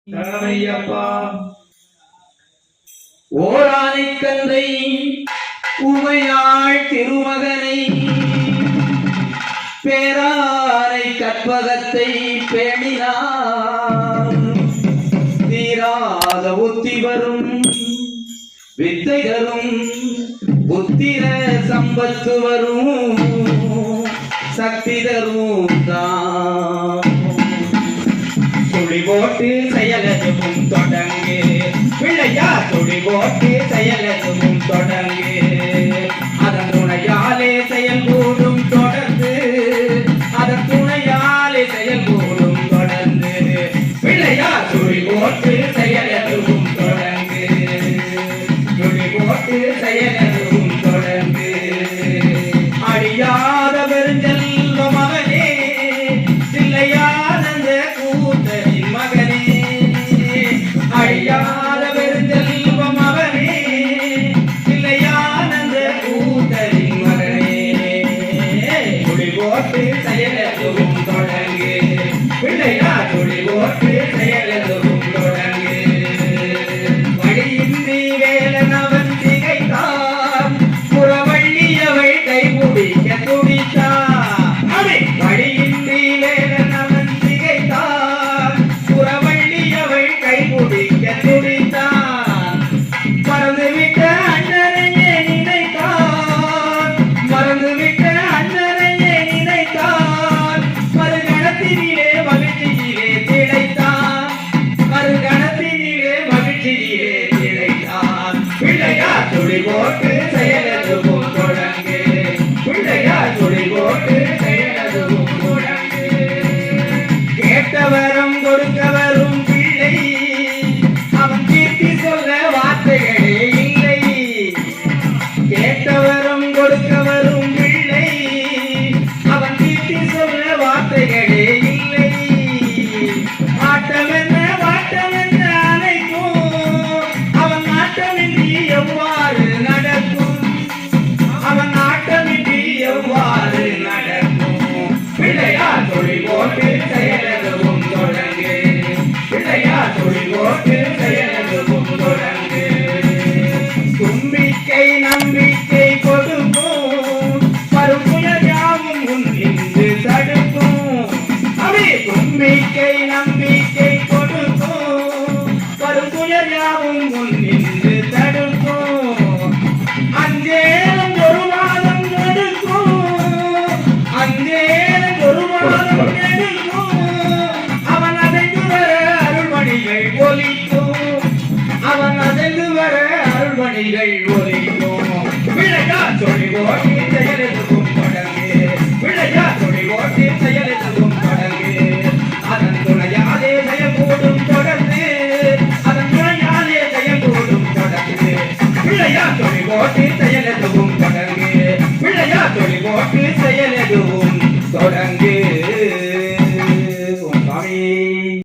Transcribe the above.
சரணையப்பா ஓரானை கந்தை உமையாள் திருமகனை பேரானை கற்பகத்தை பேணினார் தீராத ஒத்தி வரும் வித்தை தரும் புத்திர சம்பத்து வரும் சக்தி தரும் தான் துளி போட்டு செயலதுவும் தொடங்கு பிள்ளையா துளி போட்டு செயலதுவும் தொடங்கு அதன் துணையாலே செயல்கூடும் தொடர்ந்து அதன் துணையாலே செயல்கூடும் தொடர்ந்து பிள்ளையா துளி போட்டு செயலதுவும் தொடங்கு துளி போட்டு செயலதுவும் தொடர்ந்து அழியாத பெருஞ்செல்வ மகனே இல்லையானந்த கூத்தரின் மகனே அழியாத பெருஞ்செல்வம் அவனே இல்லையானந்த கூத்தரின் மகனே துளி போட்டு செயலதுவும் தொடங்கு பிள்ளையா துளி போட்டு செயலதுவும் தொடங்கு வழியின்றி வேலன் அவன் திகைத்தான் புறவள்ளியவை கைபிடிக்க துடித்தான் வழியின்றி வேலன் அவன் திகைத்தான் புறவள்ளியவை கைபிடிக்க துடித்தான் மறந்துவிட்ட அண்ணனையே நினைத்தான் மறந்துவிட்ட அண்ணனையே நினைத்தான் மறுகணத்தினிலே மகிழ்ச்சியிலே திளைத்தான் மறுகணத்தினிலே மகிழ்ச்சியிலே திளைத்தான் பிள்ளையா துளி போட்டு செயலதுவும் தொடங்கு பிள்ளையா துளி போட்டு செயலதுவும் தொடங்கு கேட்டவரும் கொடுக்கவரும் பிள்ளை அவன் கீர்த்தி சொல்ல வார்த்தைகளே இல்லை கேட்டவரும் கொடுக்கவரும் பிள்ளை அவன் கீர்த்தி சொல்ல வார்த்தைகளே இல்லை ஆட்டமென்ன வாட்டமென்ன அனைக்கும் அவன் நாட்டமின்றி எவ்வாறு நடக்கும் அவன் நாட்டமின்றி எவ்வாறு நடக்கும் பிள்ளையா துளி போட்டு செயலதுவும் தொடங்கு பிள்ளையா துளி போட்டு செயலதுவும் தொடங்கு தும்பிக்கை நம்பிக்கை கொடுக்கும் பருப்புயர் யாவும் முன்னின்று தடுக்கும் அவை தும்பிக்கை நம்பிக்கை கொடுக்கும் பருப்புயர் யாவும் முன்னின்று தடுக்கும் அஞ்சேலம் ஒரு மாதம் எடுக்கும் அஞ்சேலம் ஒரு மாதம் எடுக்கும் அவன் அடைந்து வர அருள்மணிகள் ஒலிக்கும் அவன் அடைந்து வர அருள்மணிகள் ஒலிக்கும் பிள்ளையா சொல்லி போட்டி செயலுக்கு